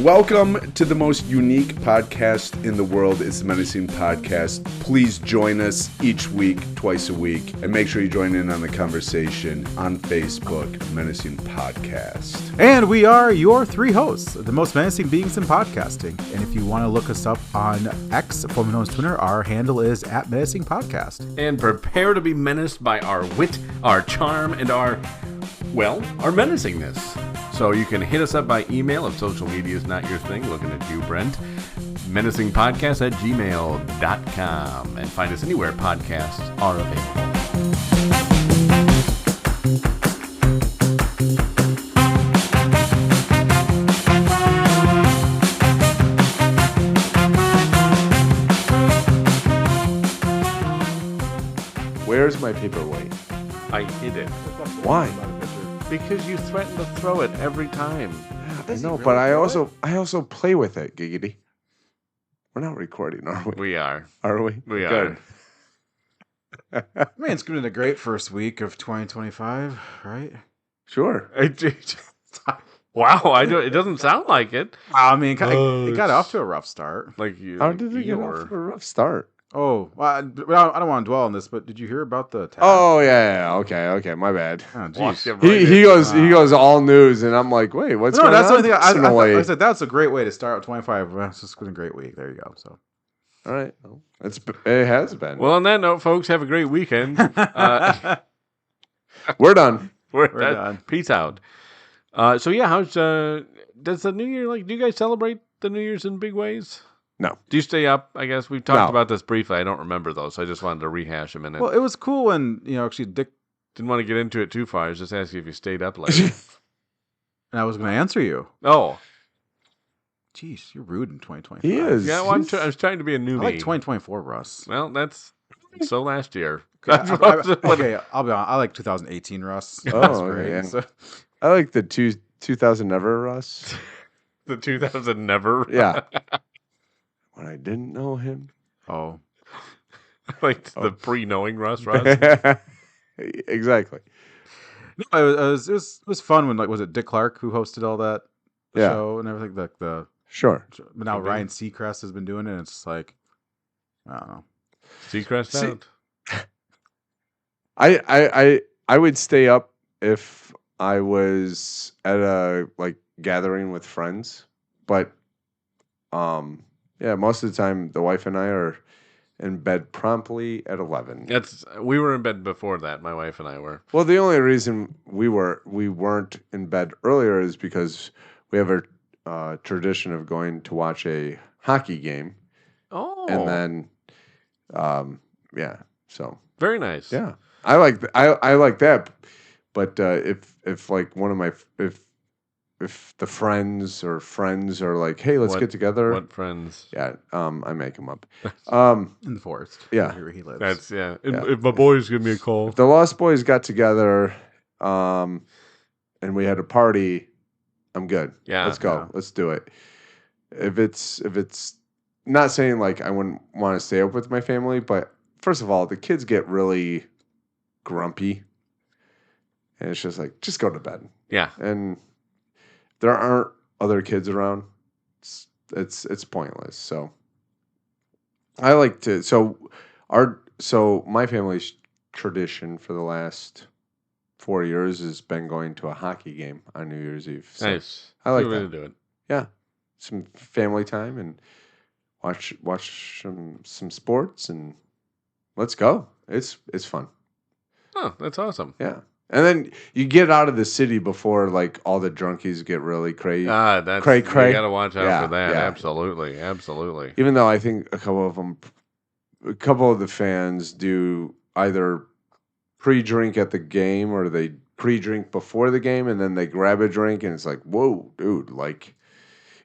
Welcome to the most unique podcast in the world. It's the Menacing Podcast. Please join us each week, twice a week, and make sure you join in on the conversation on Facebook, Menacing Podcast. And we are your three hosts, the most menacing beings in podcasting. And if you want to look us up on X, formerly known as Twitter, our handle is @menacingpodcast. And prepare to be menaced by our wit, our charm, and our menacingness. So you can hit us up by email if social media is not your thing. Looking at you, Brent. menacingpodcast@gmail.com. And find us anywhere podcasts are available. Where's my paperweight? I hid it. Why? Because you threaten to throw it every time. I know, but I also play with it, Giggity. We're not recording, are we? We are. Are we? We Good. are. Man, it's been a great first week of 2025, right? Sure. Wow, it doesn't sound like it. I mean, it got off to a rough start. Like you. How did it get off to a rough start? Oh, well, I don't want to dwell on this, but did you hear about the attack? Oh yeah. Okay, my bad. Oh, geez. He goes all news, and I'm like, wait, what's going on? That's the only thing. I said that's a great way to start out 25. Well, it's just been a great week. There you go. So, all right, it has been. Well, on that note, folks, have a great weekend. We're done. We're done. Peace out. So yeah, how's does the New Year do you guys celebrate the New Year's in big ways? No. Do you stay up? I guess we've talked about this briefly. I don't remember those, so I just wanted to rehash them in it. Well, it was cool when actually Dick didn't want to get into it too far. I was just asking if you stayed up late. and I was going to answer you. Oh, Jeez, you're rude in 2025. He is. yeah. Well, I was trying to be a newbie. I like 2024, Russ. Well, that's so last year. Okay, I'll be honest. I like 2018, Russ. Oh, great. yeah. So, I like the 2000 never Russ. The 2000 never. Yeah. When I didn't know him. oh, The pre-knowing Russ. Exactly. no, it was fun when was it Dick Clark who hosted all that show and everything Sure. But now Ryan Seacrest has been doing it. And it's like I don't know. Seacrest out. I would stay up if I was at a gathering with friends, but yeah, most of the time the wife and I are in bed promptly at 11. We were in bed before that. My wife and I were. Well, the only reason we weren't in bed earlier is because we have a tradition of going to watch a hockey game. Oh, And then yeah, so very nice. yeah. I like that, but if one of my if the friends are like, hey, let's get together. What friends? Yeah, I make them up. In the forest. Yeah. Where he lives. That's Yeah. If my boys give me a call, If the Lost Boys got together, and we had a party, I'm good. Yeah, let's go. yeah. Let's do it. If it's not saying I wouldn't want to stay up with my family, but first of all, the kids get really grumpy, and it's just just go to bed. yeah. And there aren't other kids around. It's pointless. So I like to. So my family's tradition for the last 4 years has been going to a hockey game on New Year's Eve. So Nice. I like Good way that. to do it. Yeah, some family time and watch some sports and let's go. It's fun. Oh, that's awesome. Yeah. And then you get out of the city before all the drunkies get really crazy. That's Cray. You got to watch out for that. Yeah. Absolutely. Even though I think a couple of the fans do either pre-drink at the game or they pre-drink before the game and then they grab a drink and it's like, whoa, dude,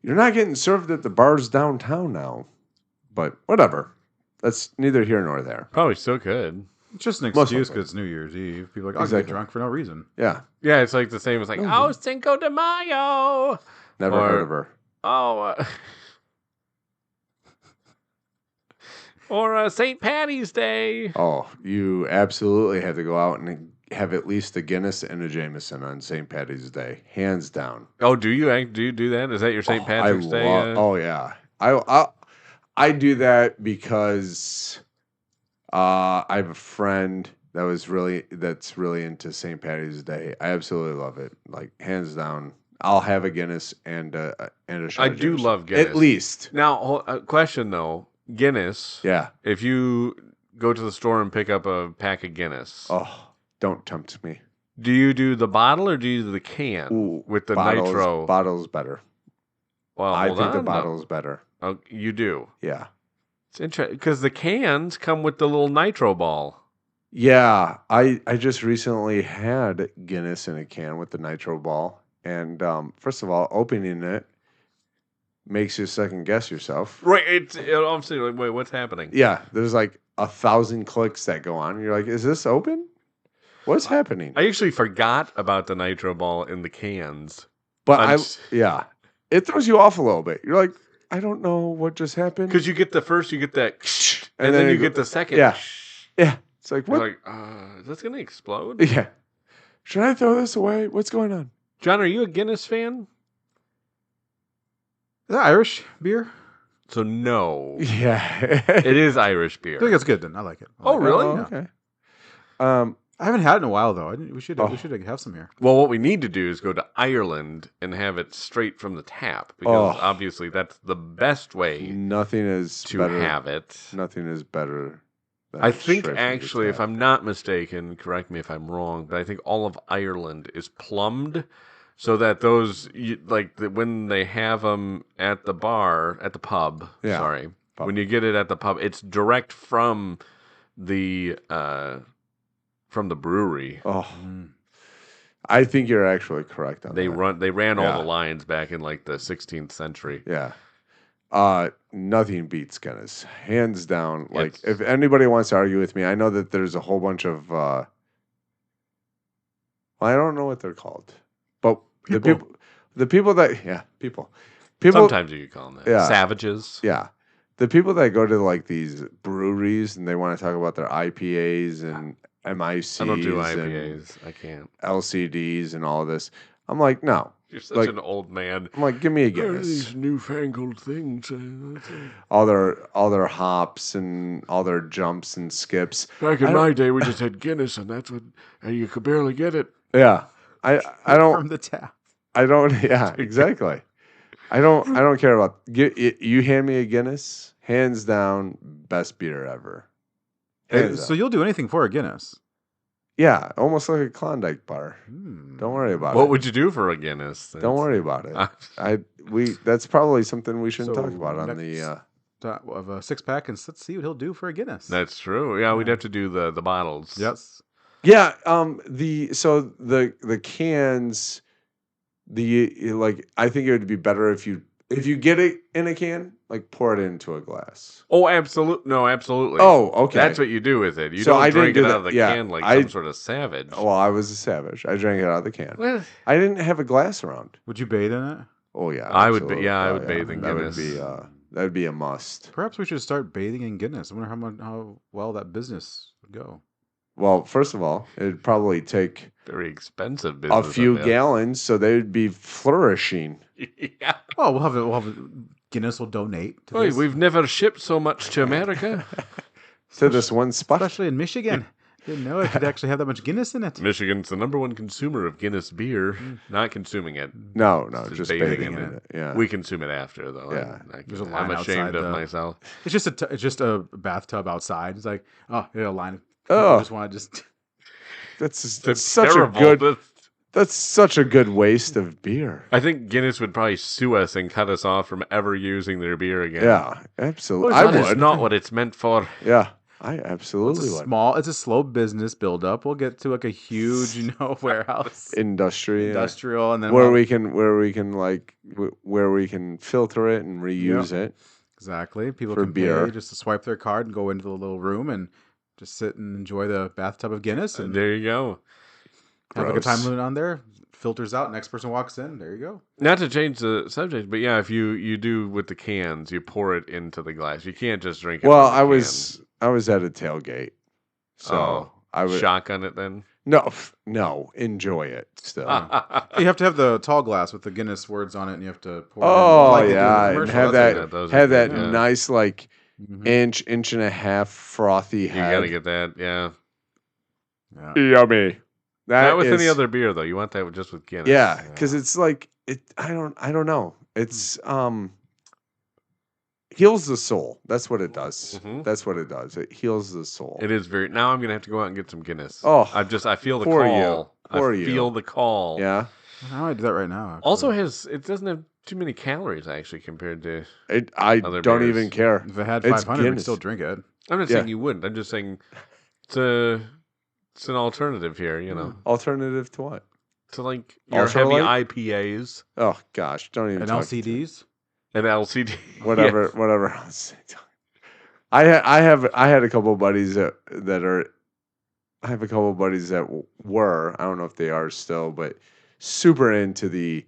you're not getting served at the bars downtown now. But whatever. That's neither here nor there. Probably still could. It's just an Most excuse likely. because it's New Year's Eve. People are like, I'll Exactly. get drunk for no reason. Yeah. Yeah, it's the same as oh, Cinco de Mayo. Never heard of her. Oh. Or St. Patty's Day. Oh, you absolutely had to go out and have at least a Guinness and a Jameson on St. Patty's Day, hands down. Oh, do you do that? Is that your St. Patrick's Day? Oh yeah, I do that because I have a friend that's really into St. Patty's Day. I absolutely love it. Like hands down, I'll have a Guinness and a shot. I of do Jameson. love Guinness. At least. Now, a question though, Guinness. Yeah. If you go to the store and pick up a pack of Guinness. Oh, don't tempt me. Do you do the bottle or do you do the can with the nitro? Bottle's better. Well, I think the bottle's better. Oh, you do? Yeah. It's interesting because the cans come with the little nitro ball. Yeah, I just recently had Guinness in a can with the nitro ball, and first of all, opening it makes you second guess yourself. Right. I'm saying, like, wait, what's happening? Yeah, there's like 1,000 clicks that go on. And you're like, is this open? What's happening? I actually forgot about the nitro ball in the cans. But it throws you off a little bit. You're like, I don't know what just happened. Because you get that, and then you get the second. Yeah. Yeah. It's like, what? You're like, is this going to explode? Yeah. Should I throw this away? What's going on? John, are you a Guinness fan? Is that Irish beer? So no. Yeah. It is Irish beer. I think it's good then. I like it. Oh, really? Oh, okay. I haven't had it in a while though. We should have some here. Well, what we need to do is go to Ireland and have it straight from the tap because obviously that's the best way Nothing is to better. have it. Nothing is better. I think actually, if I'm not mistaken, correct me if I'm wrong, but I think all of Ireland is plumbed so that when they have them at the pub. Yeah. Sorry, when you get it at the pub, it's direct from the brewery. Oh, I think you're actually correct on that. They ran all the lines back in like the 16th century. Yeah. Nothing beats Guinness, hands down. Like, if anybody wants to argue with me, I know that there's a whole bunch of. I don't know what they're called, but the people that people. Sometimes you could call them that. Yeah. Savages. Yeah, the people that go to like these breweries and they want to talk about their IPAs and MICs. I don't do IPAs. I can't. LCDs and all of this. I'm like, no. You're such an old man. I'm like, give me a What are Guinness. these newfangled things? All their hops and all their jumps and skips. Back in my day, we just had Guinness, and that's what you could barely get it. Yeah, I don't from the tap. I don't. Yeah, exactly. I don't care about you. Hand me a Guinness, hands down, best beer ever. So you'll do anything for a Guinness? Yeah, almost like a Klondike bar. Don't worry about it. What would you do for a Guinness? Don't worry about it. That's probably something we shouldn't talk about on the of a 6-pack, and let's see what he'll do for a Guinness. That's true. Yeah, we'd have to do the bottles. Yes. Yeah. The cans. I think it would be better if you get it in a can, like pour it into a glass. Oh, absolutely. No, absolutely. Oh, okay. That's what you do with it. You So don't I drink didn't it do out of that. the can like some sort of savage. Well, I was a savage. I drank it out of the can. Well, I didn't have a glass around. Would you bathe in it? Oh yeah, I would. absolutely. I would bathe in That Guinness. would be a must. Perhaps we should start bathing in Guinness. I wonder how well that business would go. Well, first of all, it'd probably take Very expensive a business. few gallons, so they'd be flourishing. Yeah. Oh, we'll have Guinness will donate to this. We've never shipped so much to America. To this one spot. Especially in Michigan. Didn't know it could actually have that much Guinness in it. Michigan's the #1 consumer of Guinness beer. Not consuming it. No, just bathing in it. Yeah. We consume it after, though. Yeah. There's a line I'm ashamed outside of myself. It's just a bathtub outside. It's like, oh, yeah, a line. Oh. I just want to just. That's such terrible. a good. That's such a good waste of beer. I think Guinness would probably sue us and cut us off from ever using their beer again. Yeah, absolutely. That I is would. not what it's meant for. Yeah, I absolutely would. It's a slow business buildup. We'll get to like a huge, warehouse, industrial, and then where we can filter it and reuse it. Exactly. People for can beer. pay just to swipe their card and go into the little room and just sit and enjoy the bathtub of Guinness. And there you go. Have like a time limit on there. Filters out. Next person walks in. There you go. Not to change the subject, but yeah, if you do with the cans, you pour it into the glass. You can't just drink it. Well, I was at a tailgate, so I was shotgun it then. No, enjoy it still. You have to have the tall glass with the Guinness words on it, and you have to pour it in. Oh Like they do in the yeah, and commercial. have That's that what Those are good, nice like inch and a half frothy You head. gotta get that, yeah. Yummy. Not with any other beer though. You want that just with Guinness. Yeah, because it's like it. I don't know. It's heals the soul. That's what it does. That's what it does. It heals the soul. It is very. Now I'm gonna have to go out and get some Guinness. Oh, I feel the for call. you. I feel the call. Yeah. How do I do that right now? Actually. Also it doesn't have too many calories actually compared to. I other don't beers. even care. If I had It's 500, we'd Guinness. still drink it. I'm not saying you wouldn't. I'm just saying it's an alternative here. You know, Alternative to what? to like your heavy IPAs Oh gosh, don't even And talk. LCDs? and LCD. Whatever else. I had a couple of buddies that are. I have a couple of buddies that were. I don't know if they are still, but super into the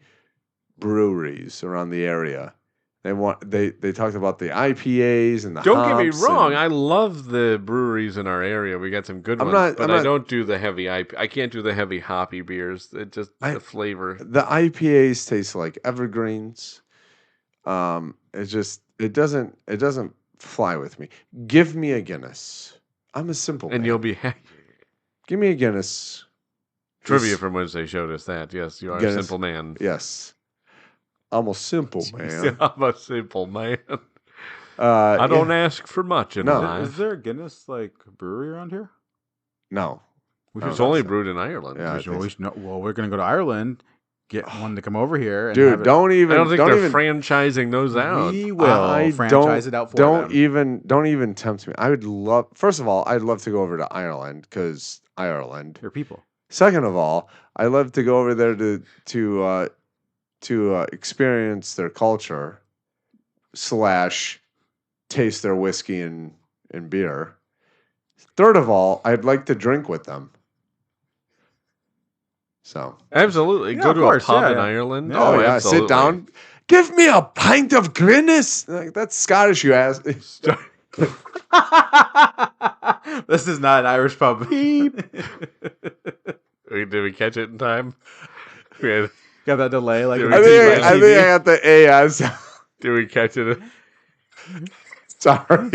breweries around the area. They talked about the IPAs and the. Don't get me hops wrong. and- I love the breweries in our area. We got some good ones, but I don't do the heavy I can't do the heavy hoppy beers. It just the flavor. The IPAs taste like evergreens. It doesn't fly with me. Give me a Guinness. I'm a simple man. And you'll be happy. Give me a Guinness. Trivia Just- from Wednesday showed us that. Yes, you are Guinness. a simple man. Yes. I'm a simple man. I'm a simple man. I I don't ask for much in No. life. Is there a Guinness brewery around here? No. It's only brewed in Ireland. Yeah, I think so. Well, we're going to go to Ireland, get one to come over here. And Dude, have it. don't I even. don't think don't they're even, franchising those out. We will I franchise it out for don't them. don't even tempt me. I would love. First of all, I'd love to go over to Ireland because Ireland. Your people. Second of all, I love to go over there to experience their culture / taste their whiskey and beer. Third of all, I'd like to drink with them. So Absolutely. Yeah, Go of to course, a pub yeah, in yeah. Ireland. oh yeah, absolutely. sit down. Give me a pint of Guinness. Like, that's Scottish, you ass. This is not an Irish pub. Did we catch it in time? We had- Got that delay. Like Did I we- think I got the AS. Did we catch it? Sorry.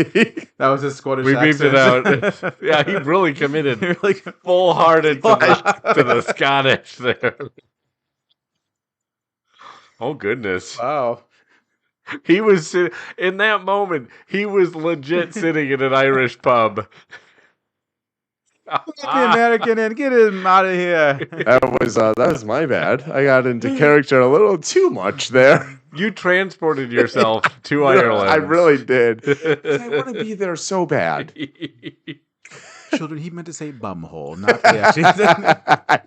That was his Scottish We beeped it accent. out. Yeah, he really committed Really full-hearted to the Scottish there. Oh, goodness. Wow. He was, in that moment, he was legit sitting in an Irish pub. Get the American in. Get him out of here. That was my bad. I got into character a little too much there. You transported yourself to Ireland. I really did. 'Cause I want to be there so bad. Children, he meant to say bumhole, not the actually.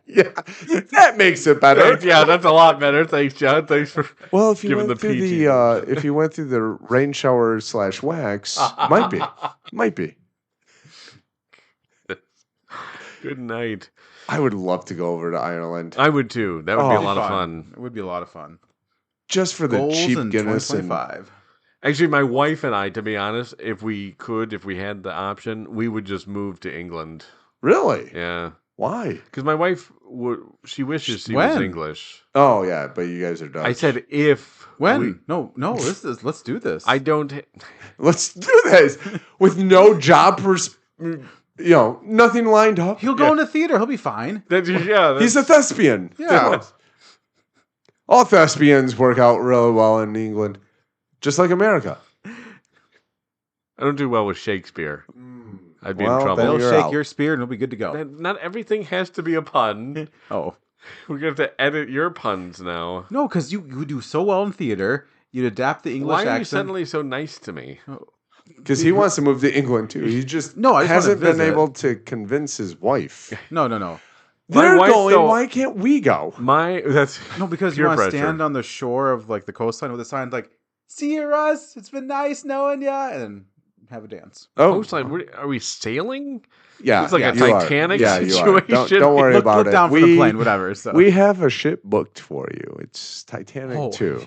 Yeah, that makes it better. Yeah, that's a lot better. Thanks, John. Thanks for Well, if you giving went the through PG. if you went through the rain shower / wax, might be. Good night. I would love to go over to Ireland I would too. That would be a Oh, lot of fun. It would be a lot of fun. just for the Goals cheap in Guinness and 2025. Actually, my wife and I, to be honest, if we had the option, we would just move to England. really. Yeah. Why? Because my wife, she wishes she When? was English. Oh yeah, but you guys are Dutch. I said if. When? No. Let's do this. I don't. let's do this with no job nothing lined up. He'll go in the theater. He'll be fine. He's a thespian. Yeah. All thespians work out really well in England, just like America. I don't do well with Shakespeare. I'd be Well, in trouble. then They'll you're shake out. your spear and it'll be good to go. Not everything has to be a pun. Oh. We're going to have to edit your puns now. No, because you do so well in theater. You'd adapt the English Why are you accent. suddenly so nice to me? Because he wants to move to England too. He just No, I just hasn't wanna been visit. able to convince his wife. No. My They're wife going. don't- Why can't we go? That's No, because you peer want to pressure. stand on the shore of the coastline with a sign "See you, Russ. It's been nice knowing ya," and have a dance. coastline. Are we sailing? yeah, It's like yeah, a you are. Titanic Yeah, you are. situation. Don't worry about Look it. down from the plane, whatever. So. We have a ship booked for you. It's Titanic 2.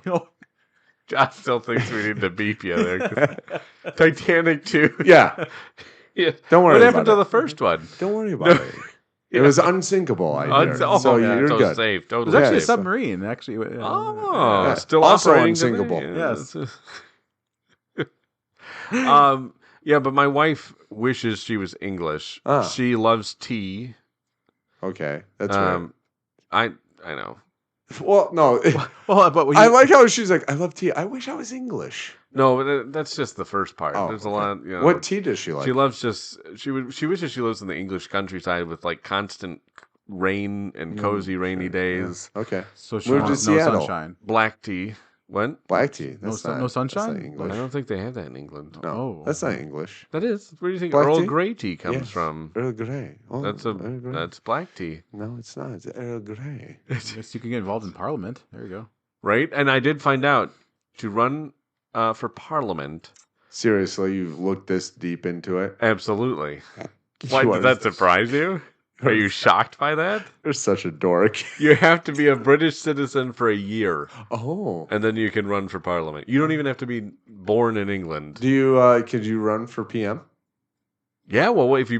Josh still thinks we need to beep you there. Titanic 2. Yeah. Yeah. Don't worry What about happened to it. the first one? Don't worry about it. It was unsinkable, I hear. So you're so good. safe. It Totally was actually a safe. submarine, actually. Oh, Yeah. still Also operating unsinkable. today? Yes. Yeah, but my wife wishes she was English. She loves tea. Okay, that's right. I know. Well, no. But I like how she's like, I love tea. I wish I was English. No, but that's just the first part. Oh, There's a lot. You know, what tea does she like? She loves she wishes she lives in the English countryside with like constant rain and cozy rainy days. Yeah. Okay. So she Move to wants no Seattle. sunshine. Black tea. What? Black tea. No sunshine? That's not English. I don't think they have that in England. No, that's not English. That is. Where do you think Black Earl tea? Grey tea comes from? Earl Grey. Oh, That's Earl Grey. that's black tea, No, it's not. It's Earl Grey. Yes, you can get involved in Parliament. There you go. right? And I did find out to run for Parliament. Seriously, you've looked this deep into it? Absolutely. Why did that surprise you? Are you shocked by that? You're such a dork. You have to be a British citizen for a year. Oh. And then you can run for Parliament. You don't even have to be born in England. Do you, could you run for PM? Yeah, well, if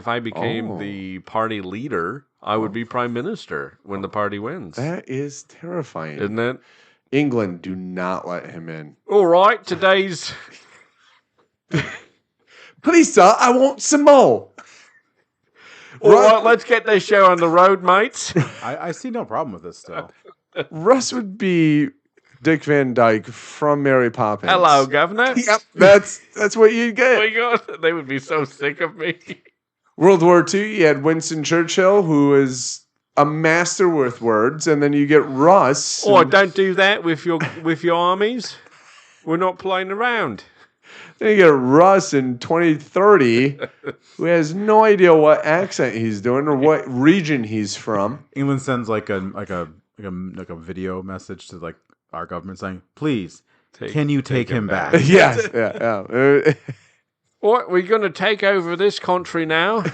I became the party leader, I would be prime minister when the party wins. That is terrifying. Isn't it? England, do not let him in. All right, today's... Please, sir, I want some more. All right, let's get this show on the road, mates. I see no problem with this still. Russ would be Dick Van Dyke from Mary Poppins. Hello, Governor. Yep, that's what you'd get. Oh my God, they would be so sick of me. World War II, you had Winston Churchill, who is a master with words, and then you get Russ. Oh, don't do that with your armies. We're not playing around. Then you get Russ in 2030, who has no idea what accent he's doing or what region he's from. England sends like a video message to like our government saying, "Please, can you take him back?" Yes, yeah. What, we're going to take over this country now?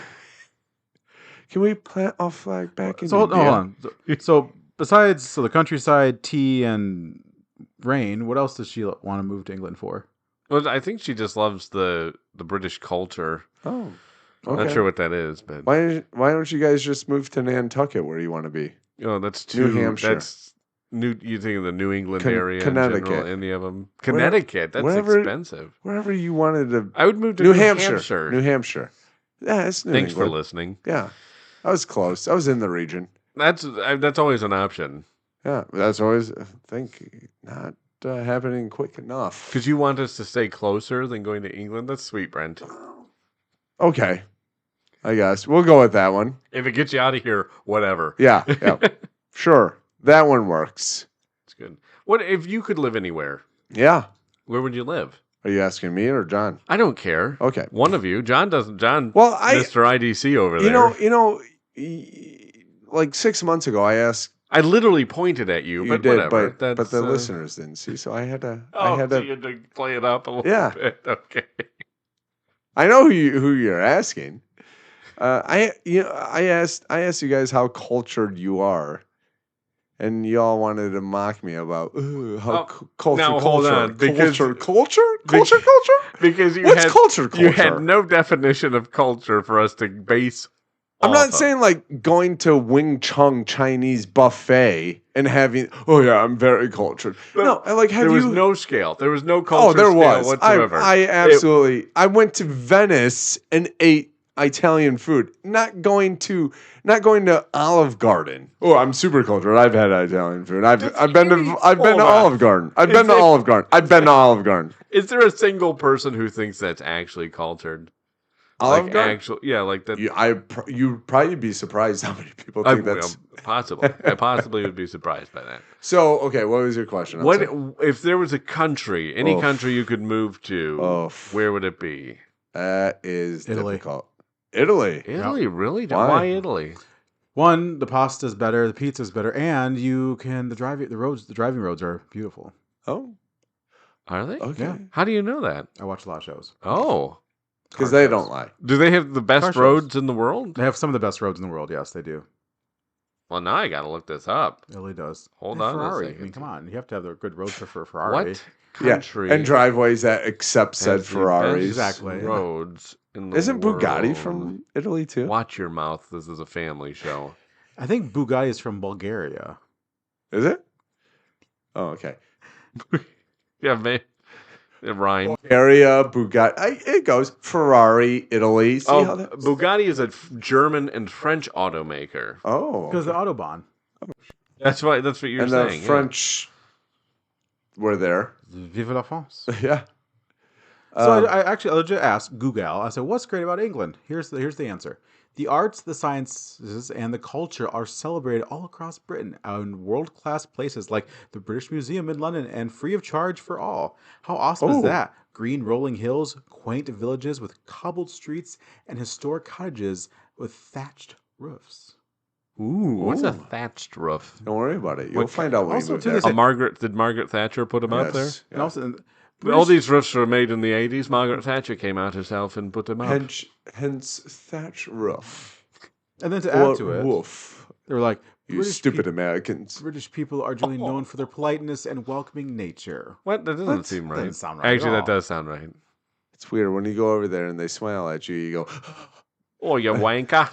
Can we plant our flag back in Hold India? on. So besides the countryside, tea, and rain, what else does she want to move to England for? Well, I think she just loves the British culture. Oh, okay. Not sure what that is, but Why don't you guys just move to Nantucket, where you want to be? that's too. New Hampshire. That's New. You think of the New England area, Connecticut. in general, any of them? Connecticut. That's expensive. Wherever you wanted to. I would move to New Hampshire. New Hampshire. Yeah, it's New Thanks England. for listening. Yeah, I was close. I was in the region. That's always an option. Yeah, that's always, I think, not happening quick enough. Because you want us to stay closer than going to England? That's sweet, Brent. Okay, I guess we'll go with that one. If it gets you out of here, whatever. Yeah. Sure, that one works. It's good. What if you could live anywhere? Yeah. Where would you live? Are you asking me or John? I don't care. Okay. One of you. John doesn't. John. Well, Mr. IDC over there. You know, like 6 months ago, I asked. I literally pointed at you, but did, whatever. but the listeners didn't see, so I had to. So you had to play it up a little bit. Okay. I know who you're asking. I asked you guys how cultured you are, and y'all wanted to mock me about culture. Now, hold on, because culture. Because What's culture? You had no definition of culture for us to base. I'm not saying like going to Wing Chun Chinese buffet and having. Oh yeah, I'm very cultured. But no, I like. There was no scale. There was no culture. Oh, there was. Whatsoever. I absolutely. I went to Venice and ate Italian food. Not going to Olive Garden. Oh, I'm super cultured. I've had Italian food. I've been to Olive Garden. I've been to Olive Garden. Is there a single person who thinks that's actually cultured? Olive Garden? Like that. You'd probably be surprised how many people think that's possible. I possibly would be surprised by that. So, okay, what was your question? If there was a country, any country you could move to, where would it be? That is Italy. difficult. Italy, really? Why Italy? One, the pasta's better, the pizza's better, and the driving roads are beautiful. Oh, are they? Okay. Yeah. How do you know that? I watch a lot of shows. Oh. Because they don't lie. Do they have the best roads in the world? They have some of the best roads in the world. Yes, they do. Well, now I got to look this up. Italy does. Hold And on Ferrari. a second. I mean, come on. You have to have the good roads for Ferrari. What country and driveways that accept said has the Ferraris. best Exactly, yeah. roads in the Isn't Bugatti world? from Italy too? Watch your mouth. This is a family show. I think Bugatti is from Bulgaria. Is it? Oh, okay. Yeah, man. It rhymes. Bulgaria, Bugatti. It goes Ferrari, Italy. See how that? Bugatti is a German and French automaker. Oh, Because okay. the Autobahn. That's what you're and saying. the French were there. Vive la France. Yeah. So I actually legit asked Google. I said, "What's great about England?" Here's the answer: the arts, the sciences, and the culture are celebrated all across Britain in world-class places like the British Museum in London, and free of charge for all. How awesome is that? Green rolling hills, quaint villages with cobbled streets, and historic cottages with thatched roofs. Ooh, what's a thatched roof? Don't worry about it. You'll find out when also you move to there. this- Did Margaret Thatcher put them up there? Yes, And yeah. also, All these roofs were made in the 80s. Margaret Thatcher came out herself and put them up. Hence thatch roof. and then to add to it, Woof. they were like, You stupid Americans. British people are generally known for their politeness and welcoming nature. What? That doesn't seem right. Doesn't sound right at Actually, that all. does sound right. It's weird when you go over there and they smile at you. You go, Oh, you wanker.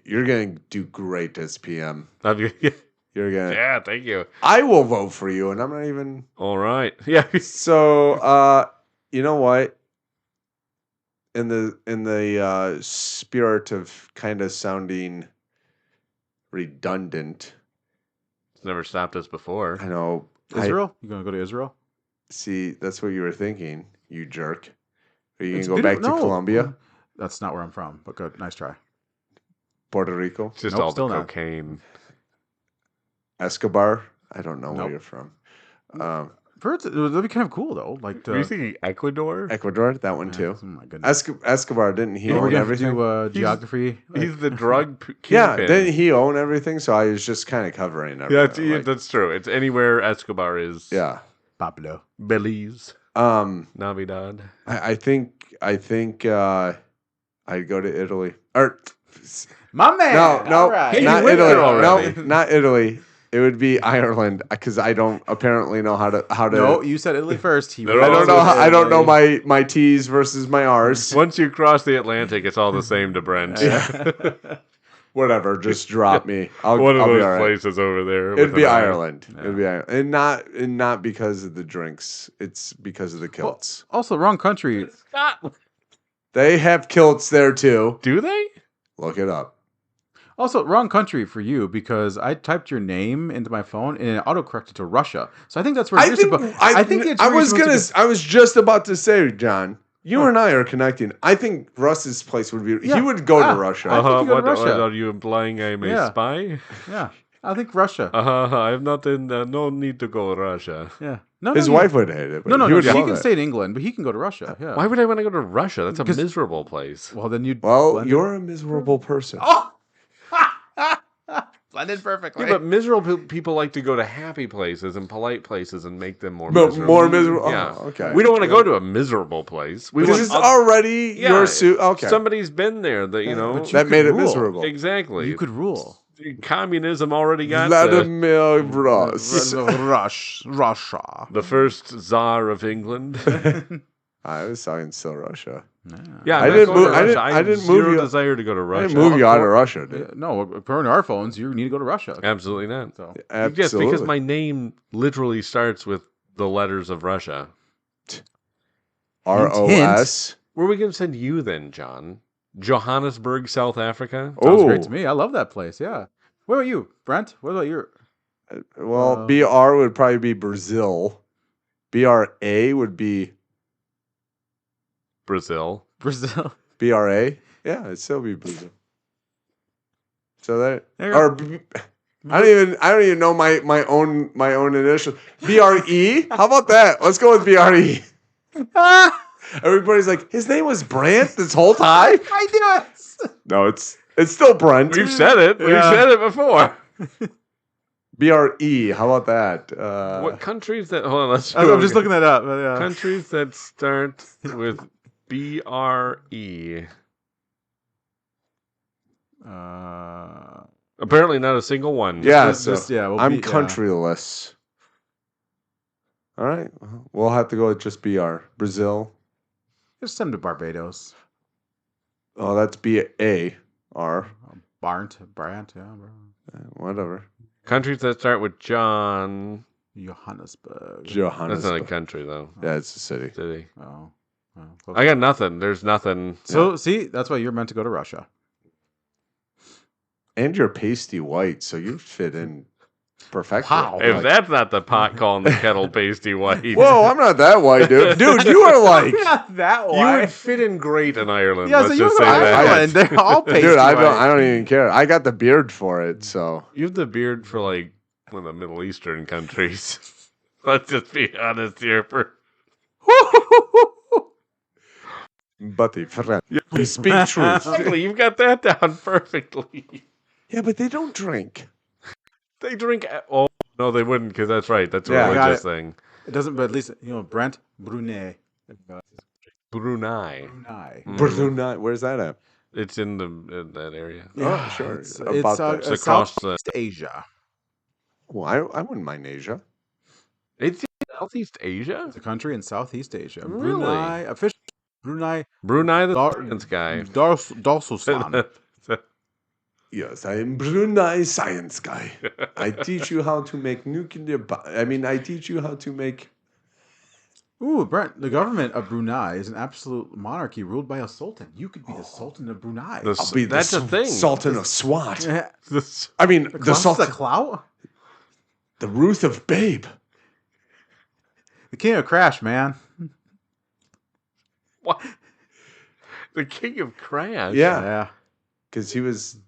you're going to do great as PM. Yeah, You're going to. thank you. I will vote for you, and I'm not even. All right. Yeah. So, you know what? In the spirit of kind of sounding redundant, It's never stopped us before. I know. Israel? You gonna go to Israel? See, that's what you were thinking, you jerk. Are you It's going to go back beautiful- to no. Colombia? That's not where I'm from, but good. Nice try. Puerto Rico? It's just Nope, all the still not. cocaine. Escobar? I don't know where Nope. you're from. That'd be kind of cool though. Like Are you thinking Ecuador? Ecuador? That one too. Oh my goodness. Escobar, didn't he We're own gonna everything? do geography. He's the drug Yeah, kingpin. didn't he own everything? So I was just kind of covering Yeah, everything. like- that's true. It's anywhere Escobar is. yeah. Pablo. Belize, Navidad. I think I'd go to Italy. Or My man. no, All right. Hey, not you went Italy. there already. No, not Italy. It would be Ireland because I don't apparently know how to. No, you said Italy first. They're I all don't know. I don't know Italy. my T's versus my R's. Once you cross the Atlantic, it's all the same to Brent. Whatever, just drop me. I'll One of I'll be those all right. places over there. It'd with be an eye. Ireland. It'd be Ireland, and not because of the drinks. It's because of the kilts. Also, wrong country. Scotland. They have kilts there too. Do they? Look it up. Also, wrong country for you because I typed your name into my phone and it autocorrected to Russia. So I think that's where I you're think supposed. I think it's I where you're was supposed gonna. to I was just about to say, John. You and I are connecting. I think Russ's place would be. Yeah. He would go Ah. to Russia. I think you go to What Russia. are you implying? I'm a Yeah. spy? go. Yeah, I think Russia. I'm not in. No need to go to Russia. Yeah, no, His no, wife would hate it. But No, he would he love can it. stay in England, but he can go to Russia. Yeah. Why would I want to go to Russia? That's a 'Cause- miserable place. Well, then you'd. Well, blend you're a miserable person. Oh! Blended perfectly. Yeah, but miserable people like to go to happy places and polite places and make them more But miserable. more miserable. Yeah. Oh, okay. We don't want to go to a miserable place. We Because want it's already your suit. Okay. Somebody's been there. That you know but you that could made it rule. miserable. exactly. you could rule. Communism already got the, Vladimir Russ. Russia. the first czar of England. I was talking still Russia. Yeah, I I'm not didn't going move- to I Russia. didn't- I I have didn't move zero you- desire to go to I Russia. didn't move you out of Russia, dude. No, according to our phones, you need to go to Russia. Absolutely not. So Absolutely. Yes, because my name literally starts with the letters of Russia. ROS. Where are we going to send you then, John? Johannesburg, South Africa? sounds Oh, great to me. I love that place. Yeah. What about you, Brent? What about your? well, BR would probably be Brazil. BRA would be Brazil. Brazil. BRA. Yeah, it'd still be Brazil. So that There you or go. I don't even know my own initial. BRE. How about that? Let's go with BRE. Everybody's like, his name was Brant this whole time. I knew it. No, it's still Brent. We've said it. We've Yeah. said it before. BRE. How about that? What countries that... Hold on, let's... I'm just looking that up. But yeah. Countries that start with BRE. Apparently not a single one. Yeah, I'm countryless. All right. We'll have to go with just BR. Brazil. Just send them to Barbados. Oh, that's BAR. Brent, yeah. Whatever. Countries that start with John. Johannesburg. That's not a country, though. Yeah, it's a city. Oh. I got nothing. There's nothing. So, see, that's why you're meant to go to Russia. And you're pasty white, so you fit in perfectly. Wow. If that's not the pot calling the kettle pasty white. Whoa, I'm not that white, dude. Dude, you are like... Not that You would fit in great in Ireland. Yeah, let's so just you're say that. Ireland. They're all pasty Dude, I white. don't even care. I got the beard for it, so... You have the beard for like one of the Middle Eastern countries. Let's just be honest here. Buddy, friend, we speak truth. Exactly, you've got that down perfectly. Yeah, but they don't drink. They drink. Oh no, they wouldn't, because that's right. That's a Yeah, religious thing. It doesn't, but at least, Brent, Brunei. Brunei. Brunei. Where's that at? It's in that area. Oh, sure. It's About there. It's across Southeast Asia. Well, I wouldn't mind Asia. It's in Southeast Asia. It's a country in Southeast Asia. Really? Brunei, officially Brunei, The science guy. Darussalam. Yes, I am Brunei science guy. I teach you how to make nuclear... I teach you how to make... Ooh, Brent, the government of Brunei is an absolute monarchy ruled by a sultan. You could be the sultan of Brunei. I'll be That's a thing. Sultan of SWAT. Yeah. The The Sultan... clout? The Ruth of Babe. The king of Crash, man. What? The king of Crash. Yeah. Because he was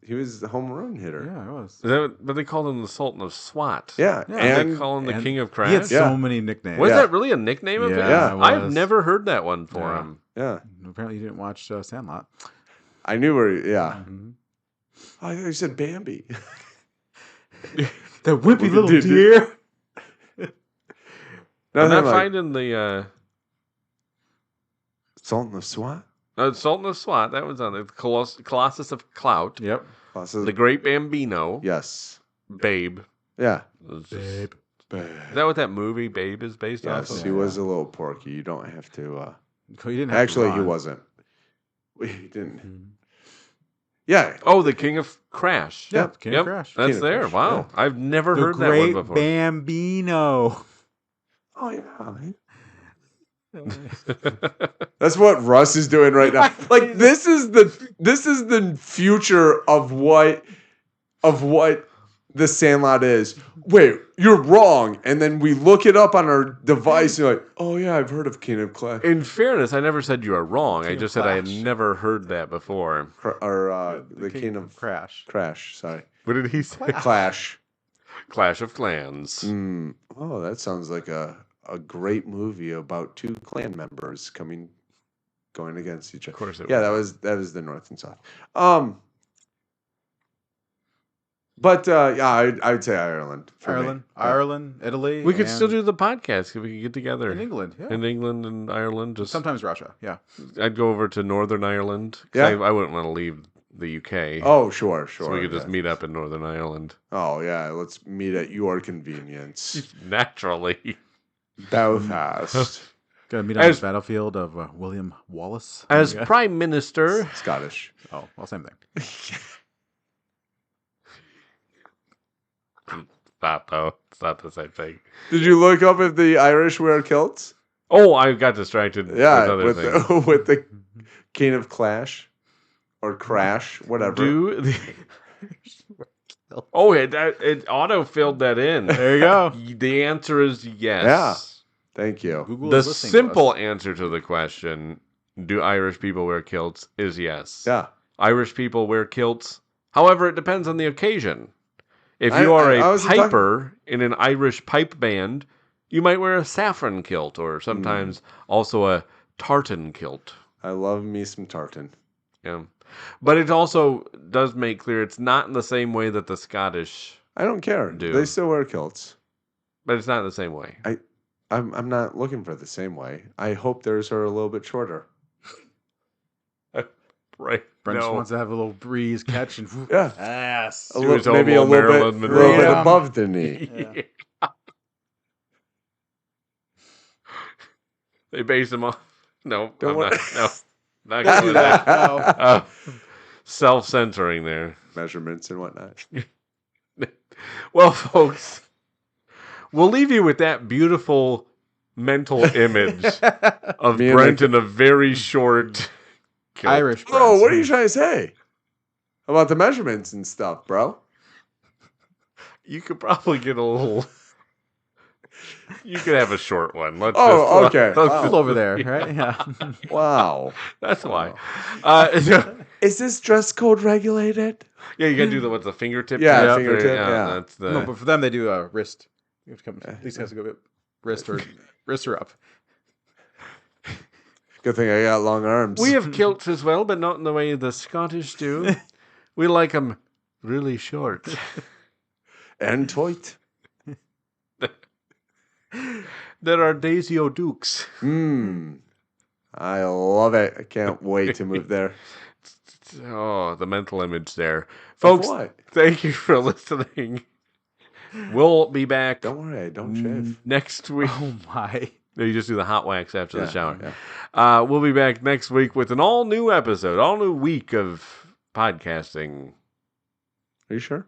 the home run hitter. Yeah, it was. But they called him the Sultan of SWAT. Yeah. And they call him the king of Crash. He had so many nicknames. Was that really a nickname of his? Yeah, it I've was. never heard that one for him. Yeah. Apparently, you didn't watch Sandlot. I knew where... Yeah. Mm-hmm. Oh, I thought you said Bambi. That wimpy little deer. I'm not finding the... Sultan of SWAT? Sultan of SWAT, that was on it. Colossus of Clout. Yep. The Great Bambino. Yes. Babe. Yeah. Babe. Is that what that movie Babe is based off Yes, of? he was a little porky. You don't have to... He didn't have Actually, to he run. wasn't. He didn't. Yeah. Oh, the King of Crash. Yeah, King of Crash. That's King of there. Crash, Wow. yeah. I've never The heard that Great one before. Bambino. Oh, yeah. That's what Russ is doing right now. Like this is the future of what the Sandlot is. Wait, you're wrong. And then we look it up on our device and you're like, oh yeah, I've heard of King of Crash. In fairness, I never said you are wrong. I King just of said I had Clash. never heard that before. The King of Crash. Crash, sorry. What did he say? Clash. Clash of Clans. Oh, that sounds like a great movie about two clan members going against each other. Of course it Yeah, was. that was the North and South. But I'd say Ireland. For me. Ireland, Italy. We could and still do the podcast if we could get together. in England. Yeah. In England and Ireland. Just Sometimes Russia. Yeah. I'd go over to Northern Ireland. 'Cause Yeah. I wouldn't want to leave the UK. Oh, sure. So we could just meet up in Northern Ireland. Oh, yeah. Let's meet at your convenience. Naturally. Belfast. Gonna meet on the battlefield of William Wallace. As Prime Minister. Scottish. Oh, well, same thing. Not though. It's not the same thing. Did you look up if the Irish wear kilts? Oh, I got distracted Yeah, with other things. with the King of Clash or Crash, whatever. Oh, it auto-filled that in. There you go. The answer is yes. Yeah. Thank you. Google The is listening to simple us. answer to the question, do Irish people wear kilts, is yes. Yeah. Irish people wear kilts. However, it depends on the occasion. If I you are was a piper in an Irish pipe band, you might wear a saffron kilt or sometimes also a tartan kilt. I love me some tartan. Yeah. But it also does make clear it's not in the same way that the Scottish I don't care. do. They still wear kilts. But it's not in the same way. I'm not looking for the same way. I hope theirs are a little bit shorter. Right. Brent just wants to have a little breeze catch and Yeah. yes. Maybe a little bit above the knee. Yeah. They base him off. No, Don't not Don't going do there. that. No. Self-censoring there. Measurements and whatnot. Well, folks, we'll leave you with that beautiful mental image of Brent in a very short kilt. Irish Brent. Oh, what are you trying to say about the measurements and stuff, bro? You could probably get a little... You could have a short one. Okay. Wow. Over there, right? Yeah. Wow. That's why. Is this dress code regulated? Yeah, you got to do the fingertip. Yeah, fingertip. Yeah. That's the... No, but for them, they do a wrist. You have to come, at least has to go wrist or up. Good thing I got long arms. We have kilts as well, but not in the way the Scottish do. We like them really short. And tight. There are Daisy O'Dukes. I love it. I can't wait to move there. Oh, the mental image there. Folks, thank you for listening. We'll be back. Don't worry, don't shave. Next week. Oh, my. No, you just do the hot wax after the shower. Yeah. We'll be back next week with an all-new episode, all-new week of podcasting. Are you sure?